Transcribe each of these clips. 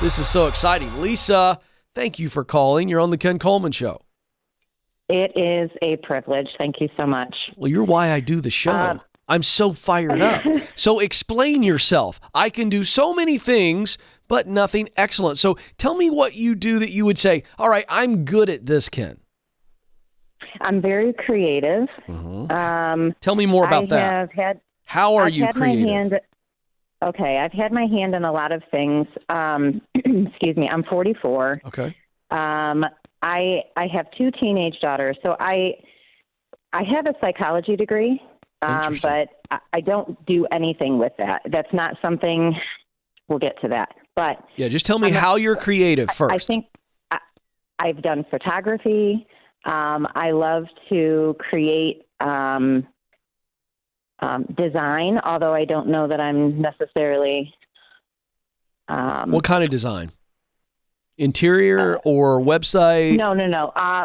This is so exciting. Lisa, thank you for calling. You're on the Ken Coleman Show. It is a privilege. Thank you so much. Well, you're why I do the show. I'm so fired up. So explain yourself. I can do so many things, but nothing excellent. So tell me what you do that you would say, all right, I'm good at this, Ken. I'm very creative. Tell me more about that. How are you creative? I've had my hand in a lot of things. Excuse me. I'm 44. Okay. I have 2 teenage daughters, so I have a psychology degree, but I don't do anything with that. That's not something. We'll get to that. But yeah, just tell me how you're creative first. I think I've done photography. I love to create design, although I don't know that I'm necessarily. What kind of design? Interior or website? No.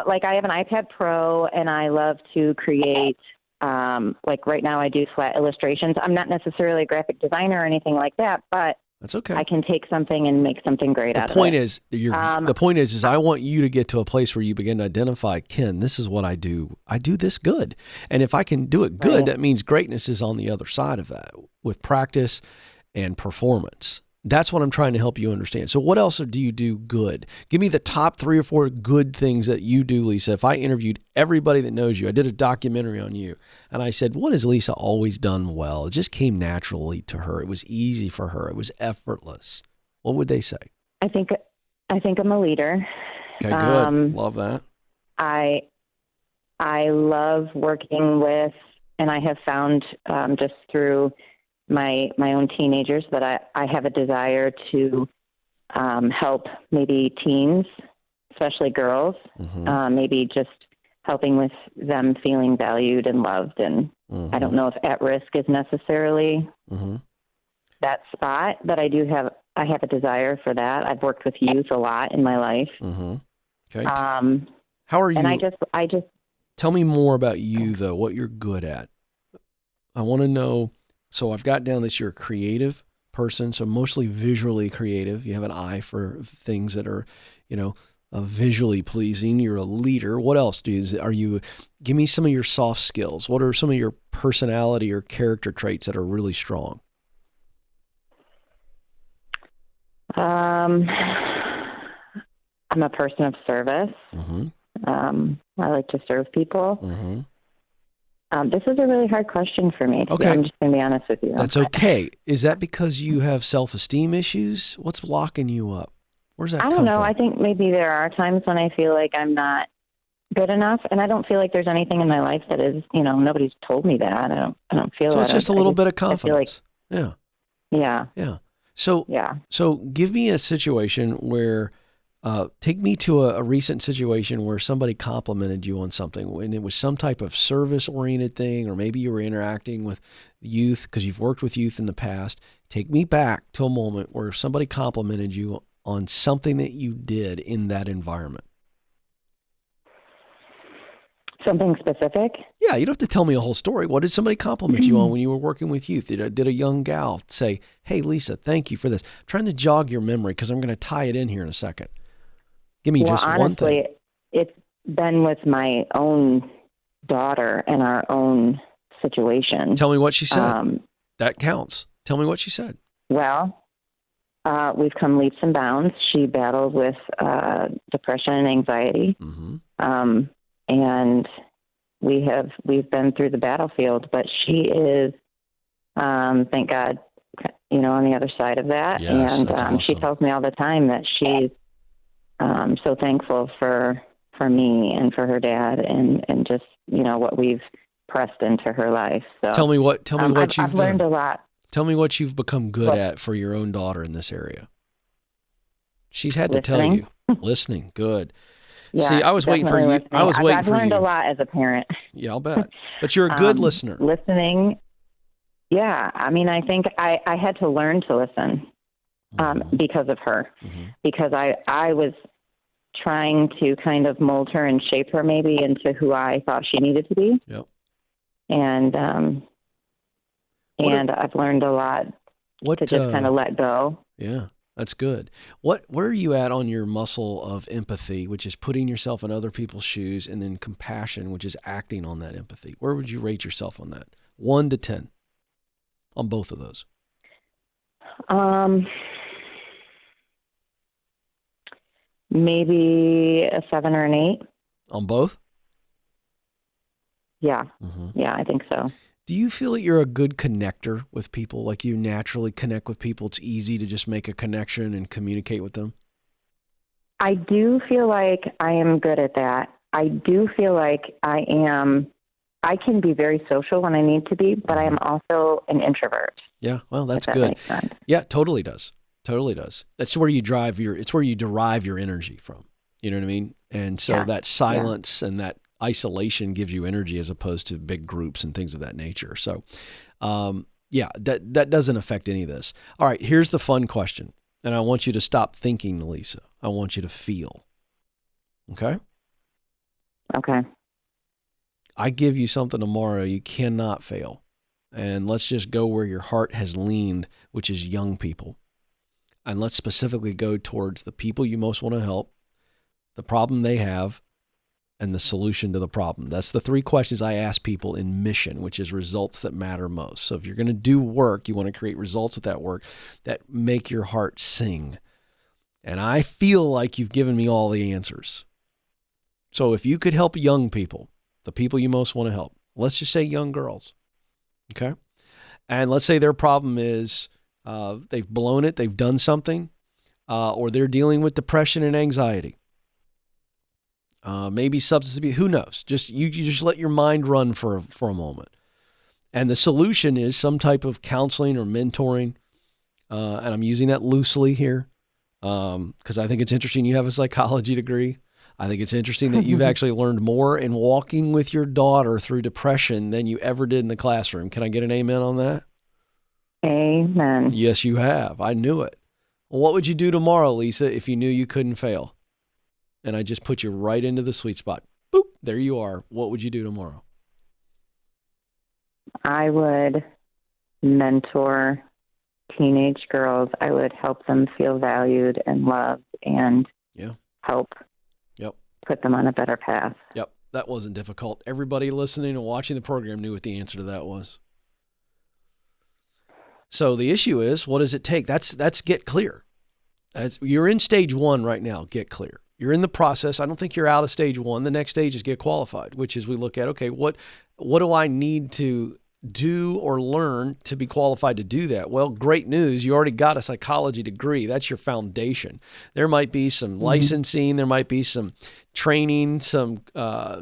Like I have an iPad Pro, and I love to create. Like right now, I do flat illustrations. I'm not necessarily a graphic designer or anything like that, but that's okay. I can take something and make something great out of it. The point is I want you to get to a place where you begin to identify, Ken, this is what I do. I do this good. And if I can do it good, that means greatness is on the other side of that with practice and performance. That's what I'm trying to help you understand. So what else do you do good? Give me the top 3 or 4 good things that you do, Lisa. If I interviewed everybody that knows you, I did a documentary on you, and I said, what has Lisa always done well? It just came naturally to her. It was easy for her. It was effortless. What would they say? I think I'm a leader. Okay, good. Love that. I love working with, and I have found just through my own teenagers that I have a desire to help maybe teens, especially girls, maybe just helping with them feeling valued and loved. And I don't know if at risk is necessarily that spot, but I have a desire for that. I've worked with youth a lot in my life. Okay. How are you? And I just tell me more about you though, what you're good at. I want to know. So I've got down that you're a creative person, so mostly visually creative. You have an eye for things that are, visually pleasing. You're a leader. What else are you? Give me some of your soft skills. What are some of your personality or character traits that are really strong? I'm a person of service. I like to serve people. This is a really hard question for me. Okay. I'm just going to be honest with you. That's okay. Is that because you have self-esteem issues? What's locking you up? Where's that come from? I don't know. I think maybe there are times when I feel like I'm not good enough, and I don't feel like there's anything in my life that is, nobody's told me that. I don't feel that. So it's just a little bit of confidence. Yeah. So give me a situation where take me to a recent situation where somebody complimented you on something and it was some type of service-oriented thing, or maybe you were interacting with youth because you've worked with youth in the past. Take me back to a moment where somebody complimented you on something that you did in that environment. Something specific? Yeah, you don't have to tell me a whole story. What did somebody compliment you on when you were working with youth? Did a young gal say, hey, Lisa, thank you for this? I'm trying to jog your memory because I'm going to tie it in here in a second. Give me just one thing. Honestly, it's been with my own daughter and our own situation. Tell me what she said. That counts. Tell me what she said. Well, we've come leaps and bounds. She battled with depression and anxiety. And we've been through the battlefield, but she is, thank God, on the other side of that. Yes, and that's awesome. She tells me all the time that she's so thankful for me and for her dad and just, what we've pressed into her life. So tell me what you've I've learned done. a lot. Tell me what you've become good at for your own daughter in this area. She's had to tell you. Listening. Good. Yeah, see, I was waiting for you. Listening. I've learned a lot as a parent. Yeah, I'll bet. But you're a good listener. Listening. Yeah. I mean, I think I had to learn to listen because of her, because I was trying to kind of mold her and shape her maybe into who I thought she needed to be. Yep. And I've learned a lot to just kind of let go. Yeah. That's good. Where are you at on your muscle of empathy, which is putting yourself in other people's shoes, and then compassion, which is acting on that empathy? Where would you rate yourself on that? 1 to 10 on both of those. Maybe a 7 or an 8. On both? Yeah. Yeah, I think so. Do you feel that you're a good connector with people? Like you naturally connect with people? It's easy to just make a connection and communicate with them? I do feel like I am good at that. I do feel like I can be very social when I need to be, but I am also an introvert. Yeah, well, that's if that good. makes sense. Yeah, totally does. Totally does. That's where you it's where you derive your energy from. You know what I mean? And so that silence and that isolation gives you energy as opposed to big groups and things of that nature. So, that doesn't affect any of this. All right, here's the fun question. And I want you to stop thinking, Lisa. I want you to feel. Okay? Okay. I give you something tomorrow you cannot fail. And let's just go where your heart has leaned, which is young people. And let's specifically go towards the people you most want to help, the problem they have, and the solution to the problem. That's the 3 questions I ask people in mission, which is results that matter most. So if you're going to do work, you want to create results with that work that make your heart sing. And I feel like you've given me all the answers. So if you could help young people, the people you most want to help, let's just say young girls, okay? And let's say their problem is they've blown it, they've done something, or they're dealing with depression and anxiety. Maybe substance abuse, who knows? You just let your mind run for a moment. And the solution is some type of counseling or mentoring. And I'm using that loosely here because I think it's interesting you have a psychology degree. I think it's interesting that you've actually learned more in walking with your daughter through depression than you ever did in the classroom. Can I get an amen on that? Amen. Yes, you have. I knew it. Well, what would you do tomorrow, Lisa, if you knew you couldn't fail? And I just put you right into the sweet spot. Boop, there you are. What would you do tomorrow? I would mentor teenage girls. I would help them feel valued and loved and help put them on a better path. Yep, that wasn't difficult. Everybody listening and watching the program knew what the answer to that was. So the issue is, what does it take? That's get clear. You're in stage 1 right now, get clear. You're in the process. I don't think you're out of stage 1. The next stage is get qualified, which is we look at, okay, what do I need to do or learn to be qualified to do that? Well, great news. You already got a psychology degree. That's your foundation. There might be some licensing. There might be some training, some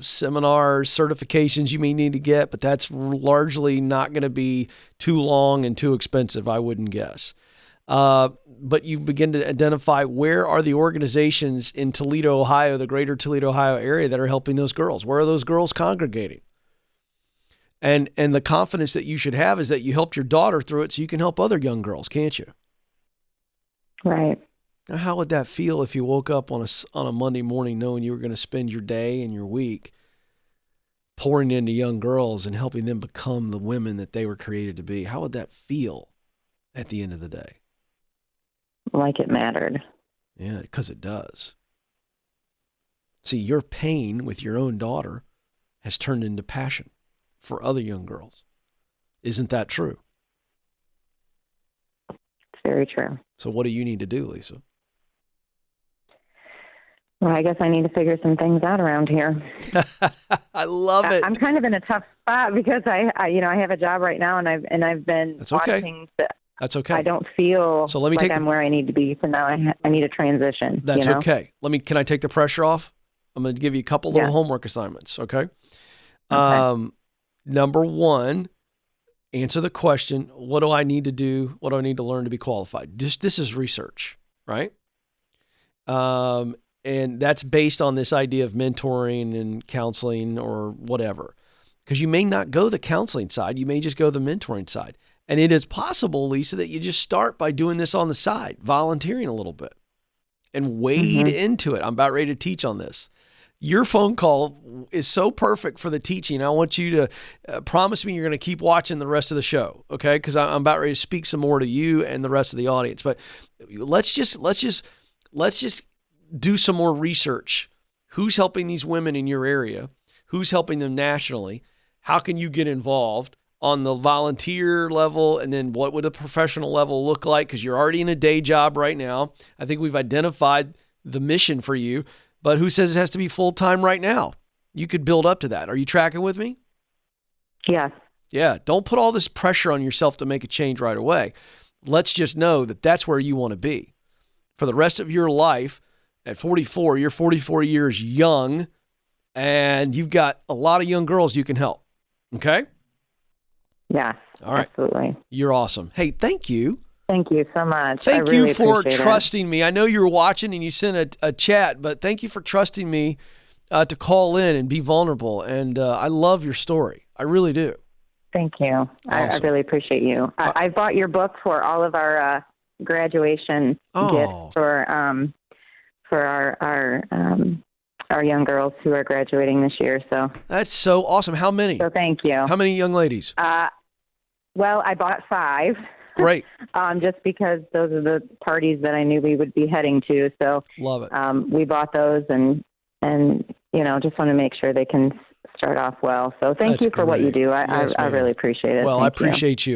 seminars, certifications you may need to get, but that's largely not going to be too long and too expensive, I wouldn't guess. But you begin to identify where are the organizations in Toledo, Ohio, the greater Toledo, Ohio area that are helping those girls? Where are those girls congregating? And the confidence that you should have is that you helped your daughter through it so you can help other young girls, can't you? Right. Now, how would that feel if you woke up on a Monday morning knowing you were going to spend your day and your week pouring into young girls and helping them become the women that they were created to be? How would that feel at the end of the day? Like it mattered. Yeah, because it does. See, your pain with your own daughter has turned into passion for other young girls. Isn't that true? It's very true. So what do you need to do, Lisa? Well, I guess I need to figure some things out around here. I love it. I'm kind of in a tough spot because I have a job right now and I've been That's okay. watching That's okay. I don't feel so let me like I'm where I need to be. So now I need a transition. That's okay. Can I take the pressure off? I'm going to give you a couple little homework assignments. Okay. Number 1, answer the question, what do I need to do? What do I need to learn to be qualified? This is research, right? And that's based on this idea of mentoring and counseling or whatever. Because you may not go the counseling side. You may just go the mentoring side. And it is possible, Lisa, that you just start by doing this on the side, volunteering a little bit and wade into it. I'm about ready to teach on this. Your phone call is so perfect for the teaching. I want you to promise me you're going to keep watching the rest of the show, okay? Because I'm about ready to speak some more to you and the rest of the audience. But let's just do some more research. Who's helping these women in your area? Who's helping them nationally? How can you get involved on the volunteer level? And then what would a professional level look like? Because you're already in a day job right now. I think we've identified the mission for you. But who says it has to be full-time right now? You could build up to that. Are you tracking with me? Yes. Yeah. Don't put all this pressure on yourself to make a change right away. Let's just know that that's where you want to be. For the rest of your life, at 44, you're 44 years young, and you've got a lot of young girls you can help. Okay? Yeah. All right. Absolutely. You're awesome. Hey, thank you. Thank you so much. Thank I really you for appreciate trusting me. I know you were watching and you sent a chat, but thank you for trusting me to call in and be vulnerable. And I love your story. I really do. Thank you. Awesome. I really appreciate you. I bought your book for all of our graduation gifts for our young girls who are graduating this year. So that's so awesome. How many? So thank you. How many young ladies? Well, I bought 5. Great. Just because those are the parties that I knew we would be heading to. So love it. We bought those and just want to make sure they can start off well. So thank you for what you do. I really appreciate it. Well, Thank I appreciate you.